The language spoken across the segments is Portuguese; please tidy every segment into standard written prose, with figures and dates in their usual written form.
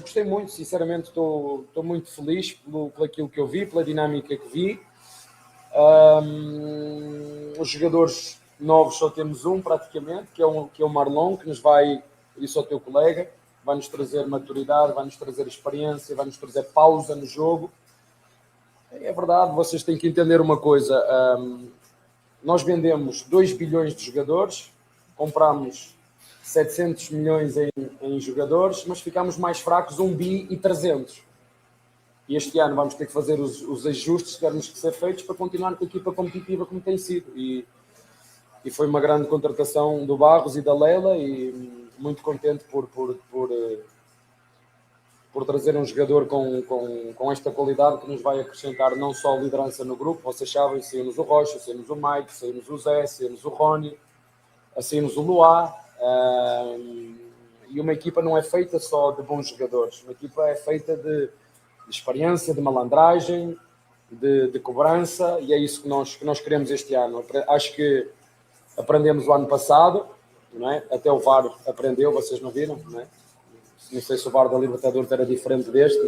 Gostei muito, sinceramente estou muito feliz por aquilo que eu vi, pela dinâmica que vi. Os jogadores novos só temos um praticamente, que é o Marlon, que nos vai, isso ao teu colega, vai-nos trazer maturidade, vai-nos trazer experiência, vai-nos trazer pausa no jogo. É verdade, vocês têm que entender uma coisa, nós vendemos 2 bilhões de jogadores, compramos 700 milhões em jogadores, mas ficamos mais fracos 1 bi e 300. E este ano vamos ter que fazer os ajustes que tivermos que ser feitos para continuar com a equipa competitiva como tem sido. E foi uma grande contratação do Barros e da Leila e muito contente por trazer um jogador com esta qualidade que nos vai acrescentar não só liderança no grupo, vocês sabem, saímos o Rocha, saímos o Mike, saímos o Zé, saímos o Rony, saímos o Luá, e uma equipa não é feita só de bons jogadores, uma equipa é feita de experiência, de malandragem, de cobrança, e é isso que nós queremos este ano. Acho que aprendemos o ano passado, não é? Até o VAR aprendeu, vocês não viram, não é? Não sei se o VAR da Libertadores era diferente deste,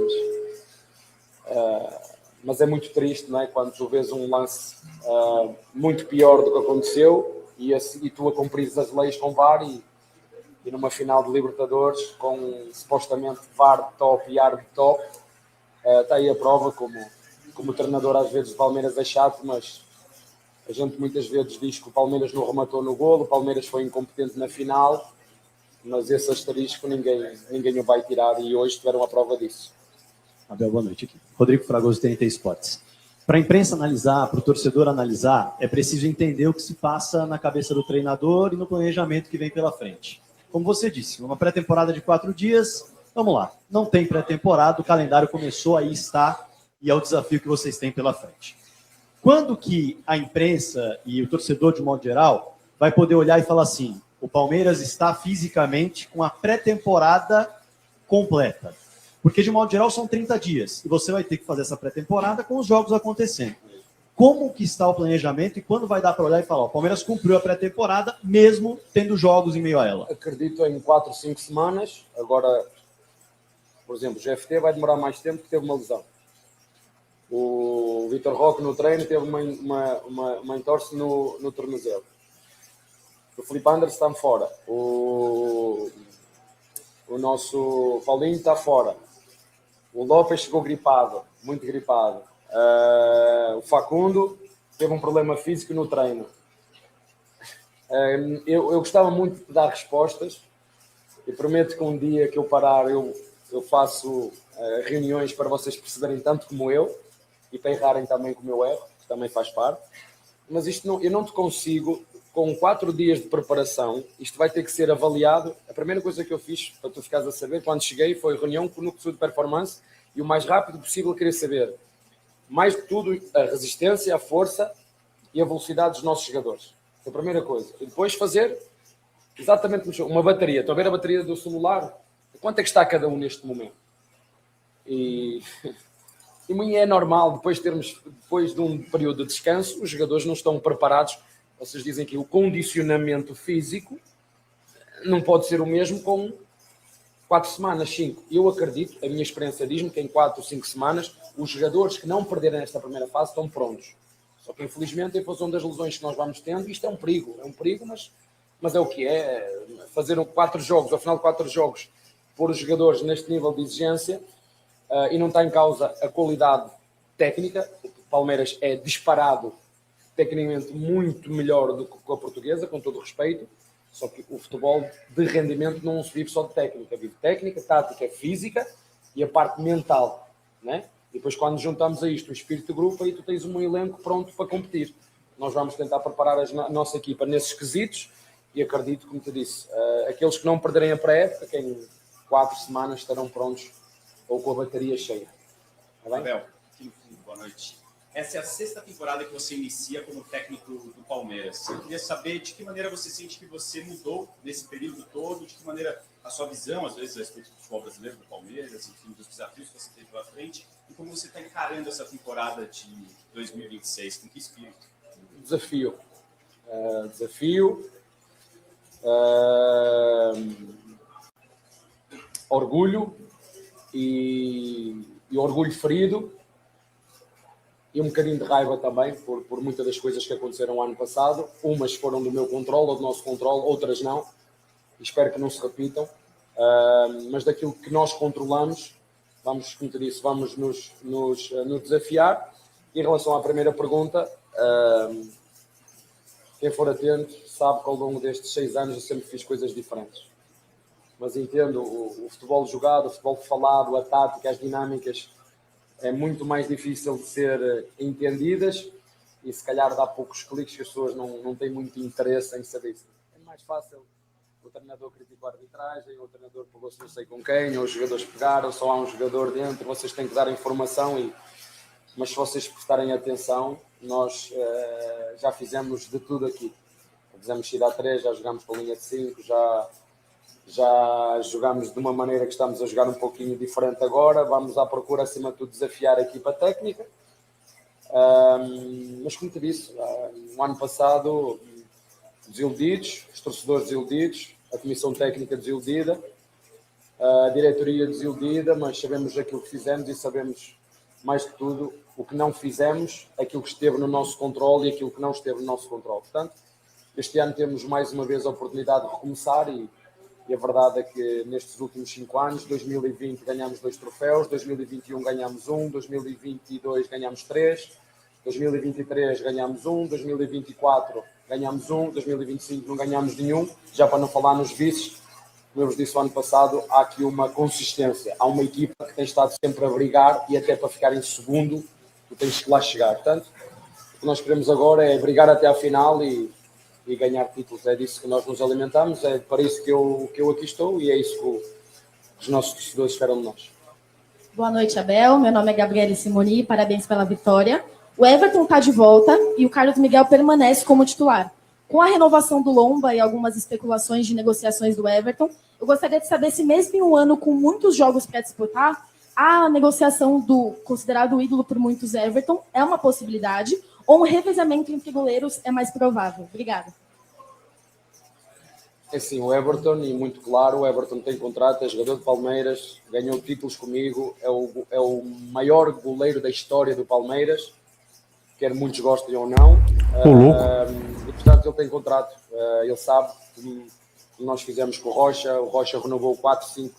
mas é muito triste, não é? Quando tu vês um lance muito pior do que aconteceu e tu a cumprires as leis com VAR e numa final de Libertadores com supostamente VAR top e árbitro top, está aí a prova como o treinador às vezes de Palmeiras é chato, mas a gente muitas vezes diz que o Palmeiras não rematou no golo, o Palmeiras foi incompetente na final, mas esse asterisco ninguém o vai tirar e hoje tiveram a prova disso. Abel, boa noite. Aqui. Rodrigo Fragoso, TNT Esportes. Para a imprensa analisar, para o torcedor analisar, é preciso entender o que se passa na cabeça do treinador e no planejamento que vem pela frente. Como você disse, uma pré-temporada de 4 dias, vamos lá. Não tem pré-temporada, o calendário começou, aí está, e é o desafio que vocês têm pela frente. Quando que a imprensa e o torcedor, de modo geral, vai poder olhar e falar assim, o Palmeiras está fisicamente com a pré-temporada completa? Porque, de modo geral, são 30 dias. E você vai ter que fazer essa pré-temporada com os jogos acontecendo. Como que está o planejamento e quando vai dar para olhar e falar, o Palmeiras cumpriu a pré-temporada, mesmo tendo jogos em meio a ela? Acredito em 4, 5 semanas. Agora, por exemplo, o GFT vai demorar mais tempo porque teve uma lesão. O Vitor Roque no treino teve uma entorse no tornozelo. O Filipe Anderson está fora. O nosso Paulinho está fora. O Lopes chegou gripado, muito gripado. O Facundo teve um problema físico no treino. Eu gostava muito de dar respostas. Eu prometo que um dia que eu parar, eu faço reuniões para vocês perceberem tanto como eu e para errarem também como eu erro, que também faz parte. Mas isto eu não te consigo, com 4 dias de preparação, isto vai ter que ser avaliado. A primeira coisa que eu fiz, para tu ficares a saber, quando cheguei, foi reunião com o núcleo de performance e o mais rápido possível queria saber, mais de tudo, a resistência, a força e a velocidade dos nossos jogadores. É a primeira coisa. E depois fazer exatamente uma bateria. Estão a ver a bateria do celular? Quanto é que está cada um neste momento? E é normal, depois de um período de descanso, os jogadores não estão preparados. Vocês dizem que o condicionamento físico não pode ser o mesmo com 4 semanas, 5. Eu acredito, a minha experiência diz-me que em 4 ou 5 semanas, os jogadores que não perderem esta primeira fase estão prontos. Só que, infelizmente, em função das lesões que nós vamos tendo, isto é um perigo, mas é o que é. Fazer 4 jogos, ao final de 4 jogos, pôr os jogadores neste nível de exigência, e não está em causa a qualidade técnica. O Palmeiras é disparado tecnicamente muito melhor do que a Portuguesa, com todo o respeito, só que o futebol de rendimento não se vive só de técnica, vive técnica, tática, física e a parte mental, né? E depois quando juntamos a isto o espírito de grupo, aí tu tens um elenco pronto para competir. Nós vamos tentar preparar a nossa equipa nesses quesitos e acredito, como te disse, aqueles que não perderem a pré-época, que em 4 semanas estarão prontos ou com a bateria cheia. Tá bem? Abel, boa noite. Essa é a 6ª temporada que você inicia como técnico do Palmeiras. Eu queria saber de que maneira você sente que você mudou nesse período todo, de que maneira a sua visão, às vezes, a respeito do futebol brasileiro, do Palmeiras, enfim, dos desafios que você tem pela frente, e como você está encarando essa temporada de 2026, com que espírito? Desafio. Orgulho e orgulho ferido e um bocadinho de raiva também por muitas das coisas que aconteceram o ano passado. Umas foram do meu controle ou do nosso controle, outras não. Espero que não se repitam. Mas daquilo que nós controlamos, vamos, como te disse, vamos nos desafiar. Em relação à primeira pergunta, quem for atento sabe que ao longo destes 6 anos eu sempre fiz coisas diferentes. Mas entendo o futebol jogado, o futebol falado, a tática, as dinâmicas, é muito mais difícil de ser entendidas e se calhar dá poucos cliques que as pessoas não têm muito interesse em saber isso. É mais fácil o treinador criticou a arbitragem, o treinador pegou-se não sei com quem, ou os jogadores pegaram, só há um jogador dentro, vocês têm que dar informação, mas se vocês prestarem atenção, nós já fizemos de tudo aqui. Fizemos saída a 3, já jogámos com a linha de 5, já jogámos de uma maneira que estamos a jogar um pouquinho diferente agora, vamos à procura, acima de tudo, desafiar a equipa técnica. Mas como te disse, no ano passado, desiludidos, os torcedores desiludidos, a comissão técnica desiludida, a diretoria desiludida, mas sabemos aquilo que fizemos e sabemos, mais que tudo, o que não fizemos, aquilo que esteve no nosso controle e aquilo que não esteve no nosso controle. Portanto, este ano temos mais uma vez a oportunidade de recomeçar e a verdade é que nestes últimos 5 anos, 2020 ganhamos 2 troféus, 2021 ganhamos 1, 2022 ganhamos 3, 2023 ganhamos 1, 2024 ganhamos 1, 2025 não ganhamos nenhum, já para não falar nos vices, como eu vos disse o ano passado, há aqui uma consistência, há uma equipa que tem estado sempre a brigar e até para ficar em segundo, tu tens que lá chegar. Portanto, o que nós queremos agora é brigar até à final e ganhar títulos, é disso que nós nos alimentamos, é para isso que eu aqui estou e é isso que os nossos torcedores esperam de nós. Boa noite, Abel. Meu nome é Gabriele Simoni, parabéns pela vitória. O Everton está de volta e o Carlos Miguel permanece como titular. Com a renovação do Lomba e algumas especulações de negociações do Everton, eu gostaria de saber se mesmo em um ano com muitos jogos para disputar, a negociação do considerado ídolo por muitos Everton é uma possibilidade ou um revezamento entre goleiros é mais provável? Obrigada. É sim, o Everton, e muito claro, o Everton tem contrato, é jogador de Palmeiras, ganhou títulos comigo, é o maior goleiro da história do Palmeiras, quer muitos gostem ou não. E portanto ele tem contrato, ele sabe que nós fizemos com o Rocha renovou 4, 5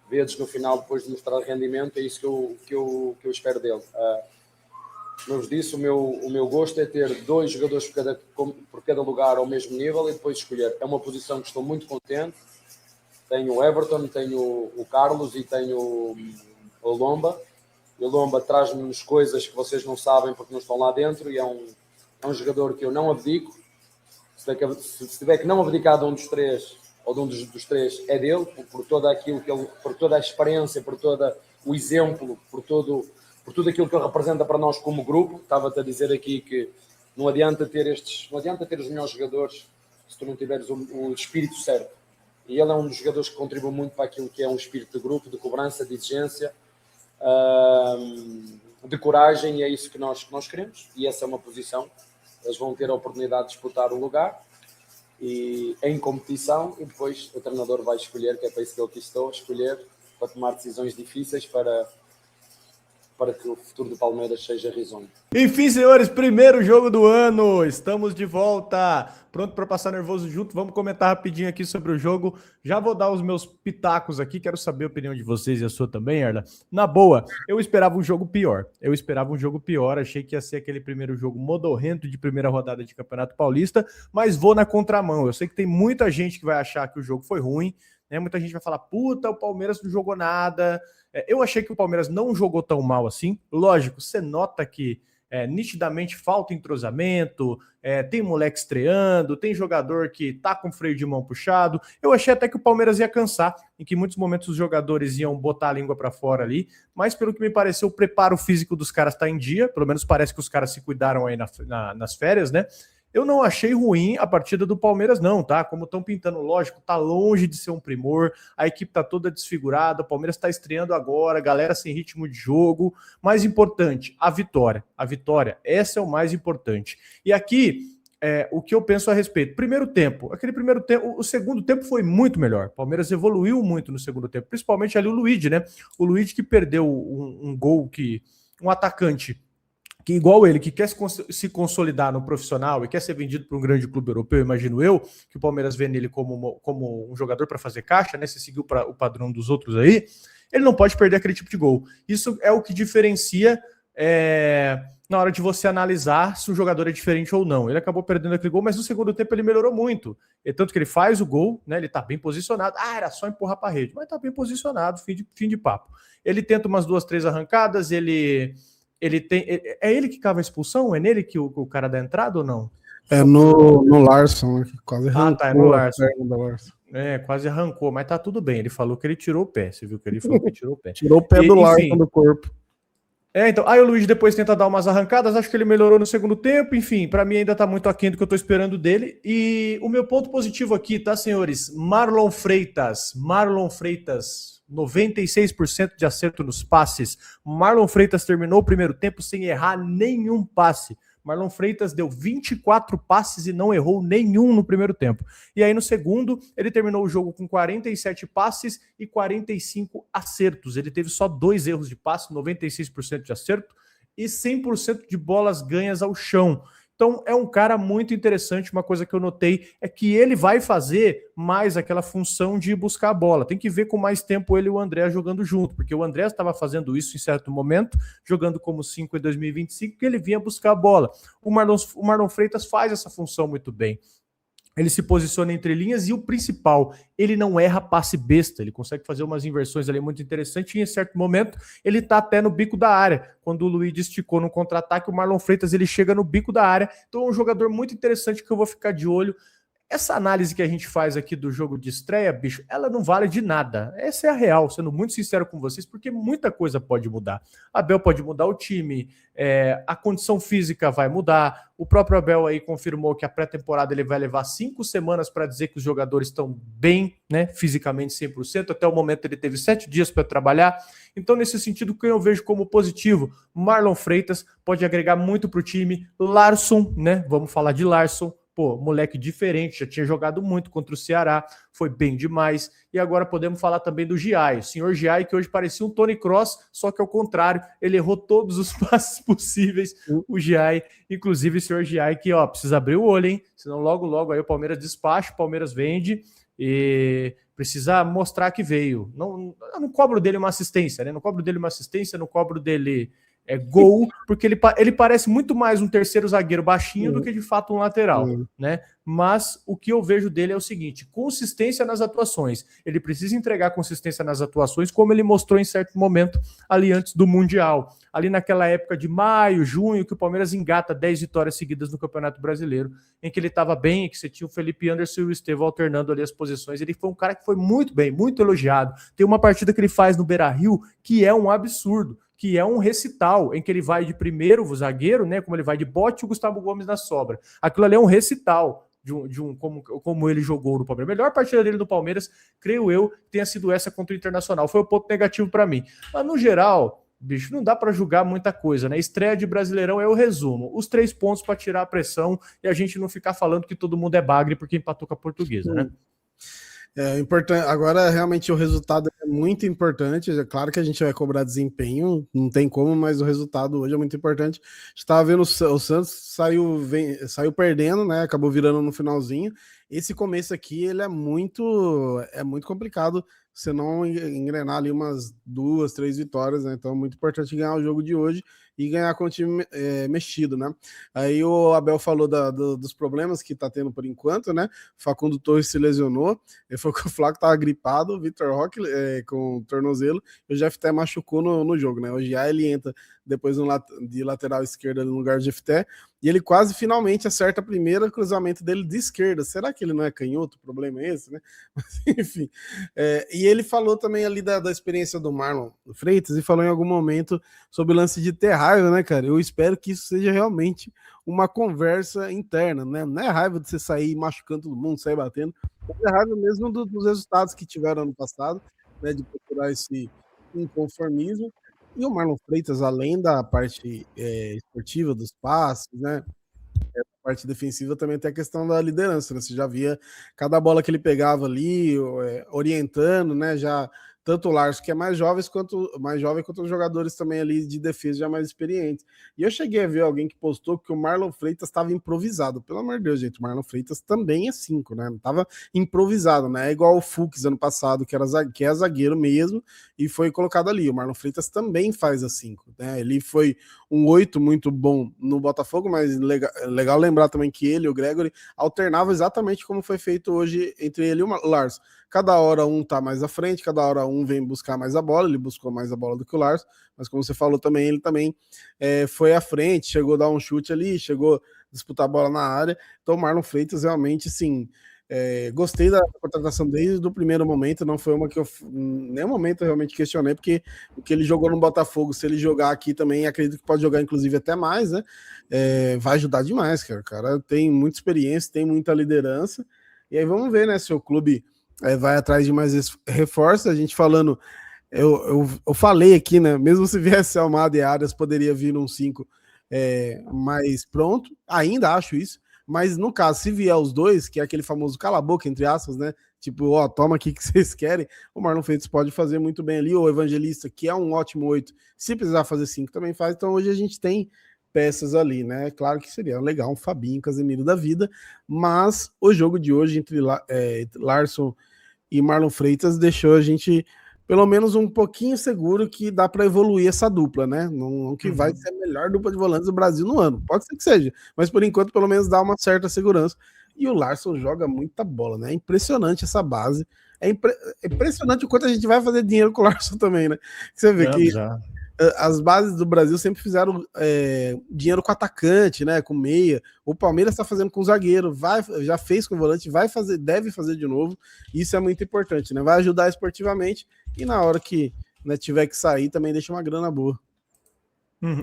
vezes no final depois de mostrar rendimento, é isso que eu espero dele. Como eu vos disse, o meu gosto é ter 2 jogadores por cada lugar ao mesmo nível e depois escolher. É uma posição que estou muito contente. Tenho o Everton, tenho o Carlos e tenho o Lomba. O Lomba traz-nos coisas que vocês não sabem porque não estão lá dentro e é um jogador que eu não abdico. Se tiver que não abdicar de um dos 3 ou de um dos 3 é dele, por todo aquilo que ele, por toda a experiência, por todo o exemplo, por tudo aquilo que ele representa para nós como grupo. Estava-te a dizer aqui que não adianta ter os melhores jogadores se tu não tiveres o espírito certo. E ele é um dos jogadores que contribui muito para aquilo que é um espírito de grupo, de cobrança, de exigência, de coragem, e é isso que nós queremos. E essa é uma posição. Eles vão ter a oportunidade de disputar o lugar e em competição, e depois o treinador vai escolher, que é para isso que eu aqui estou, escolher para tomar decisões difíceis para que o futuro do Palmeiras seja risonho. Enfim, senhores, primeiro jogo do ano, estamos de volta, pronto para passar nervoso junto. Vamos comentar rapidinho aqui sobre o jogo. Já vou dar os meus pitacos aqui, quero saber a opinião de vocês e a sua também, Erla. Na boa, eu esperava um jogo pior, achei que ia ser aquele primeiro jogo modorrento de primeira rodada de Campeonato Paulista, mas vou na contramão. Eu sei que tem muita gente que vai achar que o jogo foi ruim, né? Muita gente vai falar, puta, o Palmeiras não jogou nada. Eu achei que o Palmeiras não jogou tão mal assim. Lógico, você nota que nitidamente falta entrosamento, tem moleque estreando, tem jogador que tá com freio de mão puxado. Eu achei até que o Palmeiras ia cansar, em que muitos momentos os jogadores iam botar a língua para fora ali, mas pelo que me pareceu, o preparo físico dos caras tá em dia, pelo menos parece que os caras se cuidaram aí nas férias, né? Eu não achei ruim a partida do Palmeiras não, tá? Como estão pintando, lógico, tá longe de ser um primor, a equipe tá toda desfigurada, o Palmeiras tá estreando agora, galera sem ritmo de jogo. Mais importante, a vitória, essa é o mais importante. E aqui, o que eu penso a respeito. Primeiro tempo, o segundo tempo foi muito melhor. O Palmeiras evoluiu muito no segundo tempo, principalmente ali o Luigi, né? O Luigi que perdeu um gol um atacante que igual ele, que quer se consolidar no profissional e quer ser vendido para um grande clube europeu, imagino eu, que o Palmeiras vê nele como um jogador para fazer caixa, né? Se seguiu o padrão dos outros aí, ele não pode perder aquele tipo de gol. Isso é o que diferencia na hora de você analisar se o jogador é diferente ou não. Ele acabou perdendo aquele gol, mas no segundo tempo ele melhorou muito. E tanto que ele faz o gol, né? Ele tá bem posicionado. Era só empurrar para a rede, mas tá bem posicionado, fim de papo. Ele tenta umas 2, 3 arrancadas, ele tem. É ele que cava a expulsão? É nele que o cara dá entrada ou não? É no Larson, né? Quase arrancou. É no Larson. Larson. Quase arrancou, mas tá tudo bem. Ele falou que ele tirou o pé. Você viu que ele falou que tirou o pé. Tirou o pé do Larson do corpo. Então, aí o Luiz depois tenta dar umas arrancadas, acho que ele melhorou no segundo tempo, enfim, para mim ainda tá muito aquém do que eu tô esperando dele. E o meu ponto positivo aqui, tá, senhores? Marlon Freitas, 96% de acerto nos passes. Marlon Freitas terminou o primeiro tempo sem errar nenhum passe. Marlon Freitas deu 24 passes e não errou nenhum no primeiro tempo. E aí no segundo, ele terminou o jogo com 47 passes e 45 acertos. Ele teve só 2 erros de passe, 96% de acerto e 100% de bolas ganhas ao chão. Então é um cara muito interessante. Uma coisa que eu notei é que ele vai fazer mais aquela função de buscar a bola. Tem que ver com mais tempo ele e o André jogando junto, porque o André estava fazendo isso em certo momento, jogando como 5 em 2025, que ele vinha buscar a bola. O Marlon Freitas faz essa função muito bem. Ele se posiciona entre linhas e o principal, ele não erra passe besta, ele consegue fazer umas inversões ali muito interessantes e em certo momento ele tá até no bico da área. Quando o Luiz esticou no contra-ataque, o Marlon Freitas ele chega no bico da área. Então é um jogador muito interessante que eu vou ficar de olho. Essa análise que a gente faz aqui do jogo de estreia, bicho, ela não vale de nada. Essa é a real, sendo muito sincero com vocês, porque muita coisa pode mudar. Abel pode mudar o time, a condição física vai mudar. O próprio Abel aí confirmou que a pré-temporada ele vai levar 5 semanas para dizer que os jogadores estão bem, né, fisicamente 100%. Até o momento ele teve 7 dias para trabalhar. Então, nesse sentido, quem eu vejo como positivo, Marlon Freitas pode agregar muito para o time. Larson, né, vamos falar de Larson. Pô, moleque diferente, já tinha jogado muito contra o Ceará, foi bem demais. E agora podemos falar também do Giai, o senhor Giai, que hoje parecia um Tony Kroos, só que ao contrário, ele errou todos os passes possíveis, o Giai, inclusive o senhor Giai, que precisa abrir o olho, hein? Senão logo aí o Palmeiras despacha, o Palmeiras vende e precisa mostrar que veio. Não cobro dele uma assistência, né? Não cobro dele uma assistência, não cobro dele gol, porque ele parece muito mais um terceiro zagueiro baixinho do que de fato um lateral, né? Mas o que eu vejo dele é o seguinte: consistência nas atuações. Ele precisa entregar consistência nas atuações, como ele mostrou em certo momento ali antes do Mundial. Ali naquela época de maio, junho, que o Palmeiras engata 10 vitórias seguidas no Campeonato Brasileiro, em que ele estava bem, que você tinha o Felipe Anderson e o Estevão alternando ali as posições. Ele foi um cara que foi muito bem, muito elogiado. Tem uma partida que ele faz no Beira-Rio que é um absurdo, que é um recital, em que ele vai de primeiro, o zagueiro, né, como ele vai de bote, e o Gustavo Gomes na sobra. Aquilo ali é um recital como ele jogou no Palmeiras. A melhor partida dele no Palmeiras, creio eu, tenha sido essa contra o Internacional. Foi o ponto negativo para mim. Mas, no geral, bicho, não dá para julgar muita coisa, né? Estreia de Brasileirão é o resumo. Os 3 pontos para tirar a pressão e a gente não ficar falando que todo mundo é bagre porque empatou com a Portuguesa, né? É importante. Agora, realmente, o resultado é muito importante. É claro que a gente vai cobrar desempenho, não tem como, mas o resultado hoje é muito importante. A gente estava vendo o Santos saiu perdendo, né? Acabou virando no finalzinho. Esse começo aqui ele é muito complicado. Você não engrenar ali umas 2, 3 vitórias, né? Então é muito importante ganhar o jogo de hoje e ganhar com o time mexido, né? Aí o Abel falou dos problemas que tá tendo por enquanto, né? Facundo Torres se lesionou, ele falou que o Flaco tava gripado, o Vitor Roque com o tornozelo, e o Jefté machucou no jogo, né? Hoje ele entra depois de lateral esquerda no lugar do Jefté, e ele quase finalmente acerta a primeira cruzamento dele de esquerda. Será que ele não é canhoto? O problema é esse, né? Mas, enfim. E ele falou também ali da experiência do Marlon Freitas e falou em algum momento sobre o lance de ter raiva, né, cara? Eu espero que isso seja realmente uma conversa interna, né? Não é raiva de você sair machucando todo mundo, sair batendo, mas é raiva mesmo dos resultados que tiveram ano passado, né? De procurar esse inconformismo. E o Marlon Freitas, além da parte esportiva dos passes, né? A parte defensiva também tem a questão da liderança, né? Você já via cada bola que ele pegava ali, orientando, né? Já tanto o Larson, que é mais jovem quanto os jogadores também ali de defesa já mais experientes. E eu cheguei a ver alguém que postou que o Marlon Freitas estava improvisado. Pelo amor de Deus, gente, o Marlon Freitas também é 5, né? Não estava improvisado, né? É igual o Fux ano passado, que é zagueiro mesmo, e foi colocado ali. O Marlon Freitas também faz a 5, né? Ele foi um 8 muito bom no Botafogo, mas legal lembrar também que ele e o Gregory alternavam exatamente como foi feito hoje entre ele e o Larson. Cada hora um tá mais à frente, cada hora um vem buscar mais a bola, ele buscou mais a bola do que o Larson, mas como você falou também, ele também foi à frente, chegou a dar um chute ali, chegou a disputar a bola na área. Então o Marlon Freitas realmente, sim, gostei da contratação desde o primeiro momento, não foi uma que eu em nenhum momento eu realmente questionei, porque o que ele jogou no Botafogo, se ele jogar aqui também, acredito que pode jogar inclusive até mais, né? Vai ajudar demais, cara. O cara tem muita experiência, tem muita liderança, e aí vamos ver, né, se o clube vai atrás de mais reforços. A gente falando, eu falei aqui, né? Mesmo se viesse Almada e Arias, poderia vir um 5 mais pronto. Ainda acho isso. Mas no caso, se vier os dois, que é aquele famoso cala-boca, entre aspas, né? Tipo, ó, toma aqui que vocês querem. O Marlon Freitas pode fazer muito bem ali. O Evangelista, que é um ótimo 8, se precisar fazer 5, também faz. Então hoje a gente tem peças ali, né? Claro que seria legal um Fabinho, Casemiro da vida, mas o jogo de hoje entre Larson e Marlon Freitas deixou a gente pelo menos um pouquinho seguro que dá para evoluir essa dupla, né? Não que vai ser a melhor dupla de volantes do Brasil no ano, pode ser que seja, mas por enquanto pelo menos dá uma certa segurança. E o Larson joga muita bola, né? É impressionante essa base. Impressionante o quanto a gente vai fazer dinheiro com o Larson também, né? Você vê que as bases do Brasil sempre fizeram dinheiro com atacante, né? Com meia. O Palmeiras está fazendo com zagueiro, já fez com volante, deve fazer de novo. Isso é muito importante, né? Vai ajudar esportivamente e na hora que, né, tiver que sair também deixa uma grana boa.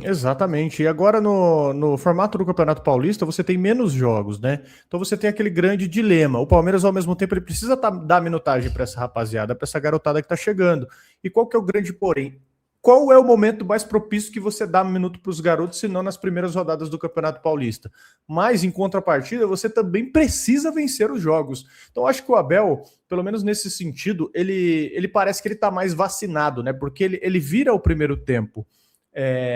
Exatamente. E agora no formato do Campeonato Paulista você tem menos jogos, né? Então você tem aquele grande dilema. O Palmeiras, ao mesmo tempo, ele precisa dar minutagem para essa rapaziada, para essa garotada que tá chegando. E qual que é o grande porém? Qual é o momento mais propício que você dá um minuto para os garotos, se não nas primeiras rodadas do Campeonato Paulista? Mas, em contrapartida, você também precisa vencer os jogos. Então, acho que o Abel, pelo menos nesse sentido, ele parece que ele está mais vacinado, né? Porque ele vira o primeiro tempo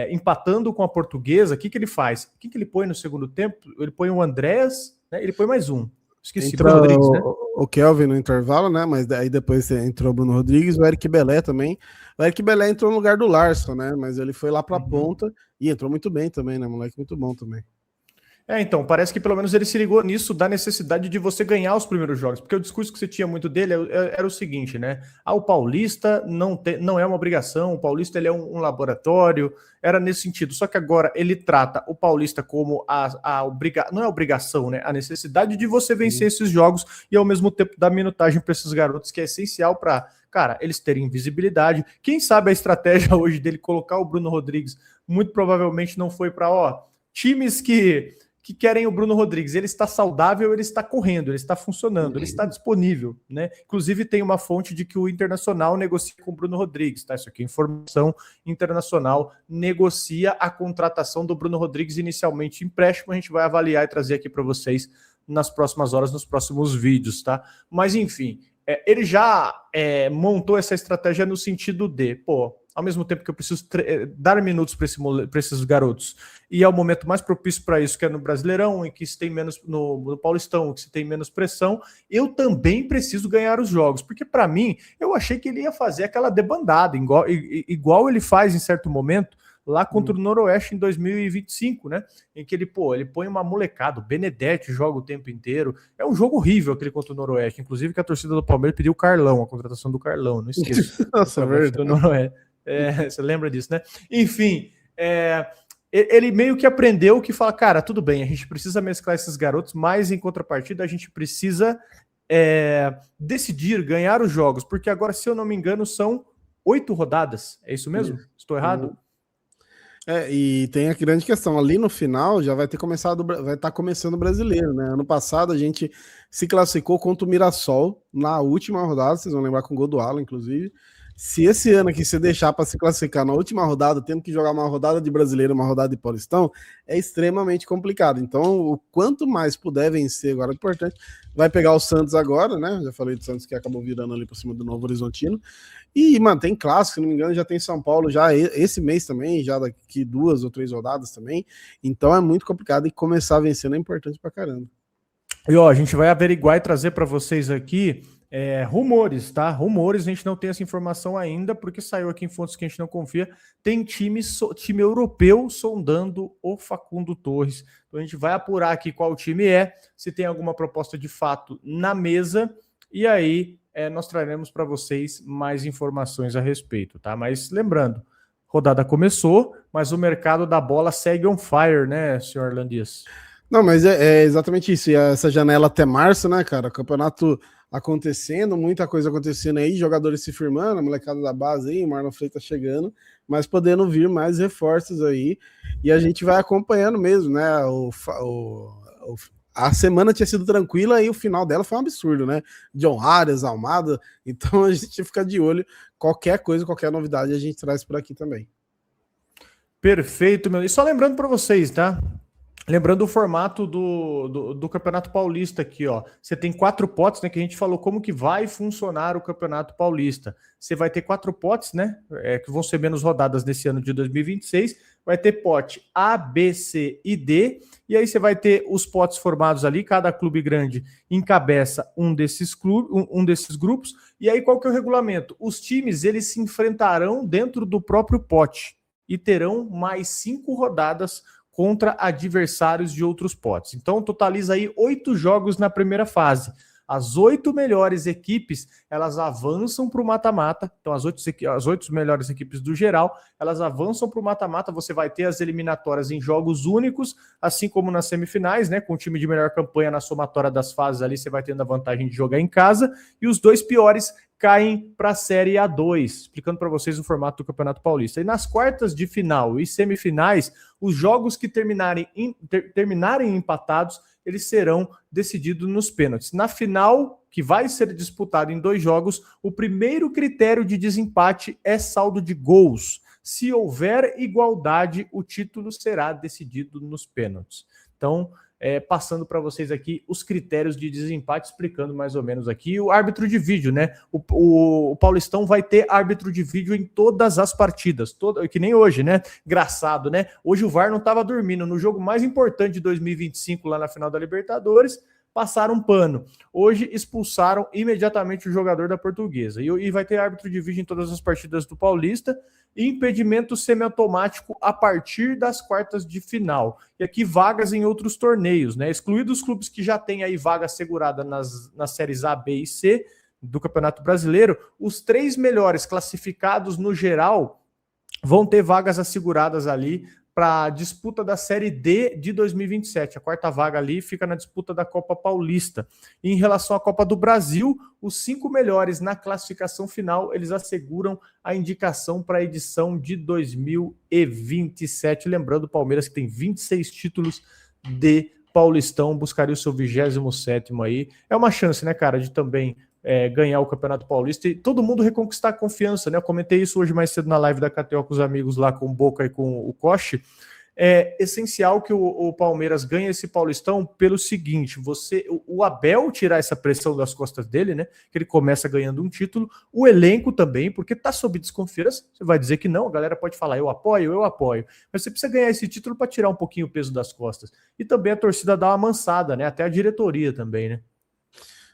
empatando com a Portuguesa. O que ele faz? O que ele põe no segundo tempo? Ele põe o Andréas, né? Ele põe mais um. Esqueci, Entrou Bruno Rodrigues, né? O Kelvin no intervalo, né? Mas aí depois entrou o Bruno Rodrigues, o Eric Belé também. O Eric Belé entrou no lugar do Larson, né? Mas ele foi lá para a ponta e entrou muito bem também, né? Moleque muito bom também. Então, parece que pelo menos ele se ligou nisso da necessidade de você ganhar os primeiros jogos, porque o discurso que você tinha muito dele era o seguinte, né? O Paulista não é uma obrigação, o Paulista ele é um laboratório, era nesse sentido. Só que agora ele trata o Paulista como não é obrigação, né? A necessidade de você vencer esses jogos e ao mesmo tempo dar minutagem para esses garotos, que é essencial para, cara, eles terem visibilidade. Quem sabe a estratégia hoje dele colocar o Bruno Rodrigues, muito provavelmente não foi para, times que querem o Bruno Rodrigues, ele está saudável, ele está correndo, ele está funcionando, ele está disponível, né? Inclusive tem uma fonte de que o Internacional negocia com o Bruno Rodrigues, tá? Isso aqui é informação. Internacional negocia a contratação do Bruno Rodrigues, inicialmente empréstimo, a gente vai avaliar e trazer aqui para vocês nas próximas horas, nos próximos vídeos, tá? Mas enfim, ele já montou essa estratégia no sentido de, ao mesmo tempo que eu preciso dar minutos para esses garotos, e é o momento mais propício para isso, que é no Brasileirão, em que se tem menos, no Paulistão, que se tem menos pressão, eu também preciso ganhar os jogos, porque para mim, eu achei que ele ia fazer aquela debandada, igual ele faz em certo momento, lá contra o Noroeste em 2025, né? Em que ele põe uma molecada, o Benedetti joga o tempo inteiro. É um jogo horrível aquele contra o Noroeste, inclusive que a torcida do Palmeiras pediu o Carlão, a contratação do Carlão, não esqueça. Nossa, verdade. Noroeste. Você lembra disso, né? Enfim, ele meio que aprendeu que fala, cara, tudo bem, a gente precisa mesclar esses garotos, mas em contrapartida a gente precisa decidir ganhar os jogos, porque agora, se eu não me engano, são 8 rodadas. É isso mesmo? Estou errado? E tem a grande questão, ali no final já vai estar começando o Brasileiro, né? Ano passado a gente se classificou contra o Mirassol na última rodada, vocês vão lembrar com o gol do Alan, inclusive. Se esse ano aqui você deixar para se classificar na última rodada, tendo que jogar uma rodada de Brasileiro, uma rodada de Paulistão, é extremamente complicado. Então, o quanto mais puder vencer agora é importante. Vai pegar o Santos agora, né? Já falei do Santos que acabou virando ali por cima do Novo Horizontino. E mantém clássico, se não me engano, já tem São Paulo já esse mês também, já daqui 2 ou 3 rodadas também. Então é muito complicado e começar vencendo é importante pra caramba. E ó, a gente vai averiguar e trazer para vocês aqui rumores, tá? Rumores, a gente não tem essa informação ainda, porque saiu aqui em fontes que a gente não confia. Tem time europeu sondando o Facundo Torres. Então a gente vai apurar aqui qual time é, se tem alguma proposta de fato na mesa, e aí nós traremos para vocês mais informações a respeito, tá? Mas lembrando, rodada começou, mas o mercado da bola segue on fire, né, senhor Landias? Não, mas é exatamente isso. E essa janela até março, né, cara? Campeonato acontecendo, muita coisa acontecendo aí, jogadores se firmando, a molecada da base aí, o Marlon Freitas chegando, mas podendo vir mais reforços aí. E a gente vai acompanhando mesmo, né? A semana tinha sido tranquila e o final dela foi um absurdo, né? John Arias, Almada. Então a gente fica de olho. Qualquer coisa, qualquer novidade a gente traz por aqui também. Perfeito, meu. E só lembrando para vocês, tá? Lembrando o formato do Campeonato Paulista aqui, ó. Você tem 4 potes, né? Que a gente falou como que vai funcionar o Campeonato Paulista. Você vai ter 4 potes, né? Que vão ser menos rodadas nesse ano de 2026. Vai ter pote A, B, C e D. E aí você vai ter os potes formados ali. Cada clube grande encabeça um desses grupos. E aí qual que é o regulamento? Os times, eles se enfrentarão dentro do próprio pote e terão mais 5 rodadas contra adversários de outros potes. Então, totaliza aí 8 jogos na primeira fase. As 8 melhores equipes, elas avançam para o mata-mata. Então, as 8 melhores equipes do geral, elas avançam para o mata-mata. Você vai ter as eliminatórias em jogos únicos, assim como nas semifinais, né? Com o time de melhor campanha na somatória das fases ali, você vai tendo a vantagem de jogar em casa. E os 2 piores caem para a Série A2, explicando para vocês o formato do Campeonato Paulista. E nas quartas de final e semifinais, os jogos que terminarem empatados, eles serão decididos nos pênaltis. Na final, que vai ser disputada em 2 jogos, o primeiro critério de desempate é saldo de gols. Se houver igualdade, o título será decidido nos pênaltis. Então, passando para vocês aqui os critérios de desempate, explicando mais ou menos aqui o árbitro de vídeo, né? O Paulistão vai ter árbitro de vídeo em todas as partidas, que nem hoje, né? Engraçado, né? Hoje o VAR não estava dormindo. No jogo mais importante de 2025, lá na final da Libertadores, passaram um pano. Hoje expulsaram imediatamente o jogador da Portuguesa. E vai ter árbitro de vídeo em todas as partidas do Paulista. E impedimento semiautomático a partir das quartas de final. E aqui vagas em outros torneios, né? Excluídos os clubes que já têm aí vaga assegurada nas séries A, B e C do Campeonato Brasileiro, os 3 melhores classificados no geral vão ter vagas asseguradas ali para a disputa da Série D de 2027. A 4ª vaga ali fica na disputa da Copa Paulista. E em relação à Copa do Brasil, os 5 melhores na classificação final, eles asseguram a indicação para a edição de 2027. Lembrando, o Palmeiras que tem 26 títulos de Paulistão, buscaria o seu 27º aí. É uma chance, né, cara, de também ganhar o Campeonato Paulista e todo mundo reconquistar a confiança, né? Eu comentei isso hoje mais cedo na live da KTO com os amigos lá, com o Boca e com o Coche. É essencial que o Palmeiras ganhe esse Paulistão pelo seguinte: o Abel tirar essa pressão das costas dele, né? Que ele começa ganhando um título, o elenco também, porque tá sob desconfiança. Você vai dizer que não, a galera pode falar eu apoio, mas você precisa ganhar esse título para tirar um pouquinho o peso das costas. E também a torcida dá uma amansada, né? Até a diretoria também, né?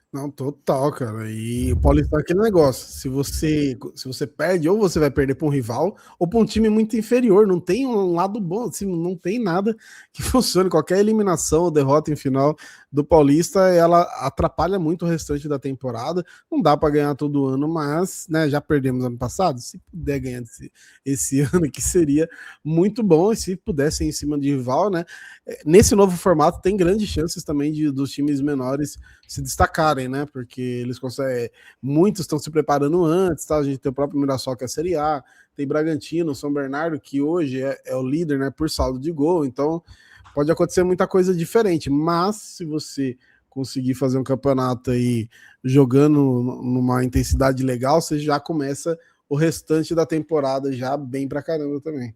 Não, total, cara. E o Paulistão é aquele negócio. Se você perde, ou você vai perder para um rival, ou para um time muito inferior. Não tem um lado bom, assim, não tem nada que funcione. Qualquer eliminação ou derrota em final do Paulista, ela atrapalha muito o restante da temporada. Não dá para ganhar todo ano, mas, né, já perdemos ano passado. Se puder ganhar esse ano, que seria muito bom. E se pudesse ir em cima de rival, né? Nesse novo formato, tem grandes chances também dos times menores se destacarem, né? Porque eles conseguem. Muitos estão se preparando antes, tá? A gente tem o próprio Mirassol, que é a Série A, tem Bragantino, São Bernardo, que hoje é o líder, né? Por saldo de gol. Então, pode acontecer muita coisa diferente. Mas, se você conseguir fazer um campeonato aí jogando numa intensidade legal, você já começa o restante da temporada já bem pra caramba também.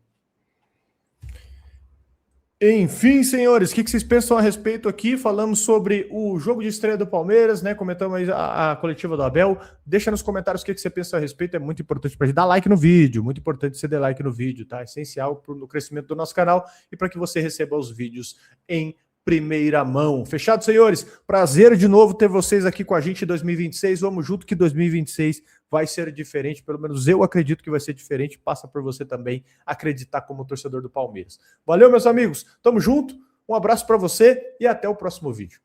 Enfim, senhores, o que vocês pensam a respeito aqui? Falamos sobre o jogo de estreia do Palmeiras, né? Comentamos aí a coletiva do Abel. Deixa nos comentários o que você pensa a respeito. É muito importante pra gente dar like no vídeo. Muito importante você dar like no vídeo, tá? É essencial no crescimento do nosso canal e para que você receba os vídeos em primeira mão. Fechado, senhores? Prazer de novo ter vocês aqui com a gente em 2026. Vamos junto que 2026 vai ser diferente. Pelo menos eu acredito que vai ser diferente. Passa por você também acreditar como torcedor do Palmeiras. Valeu, meus amigos. Tamo junto. Um abraço para você e até o próximo vídeo.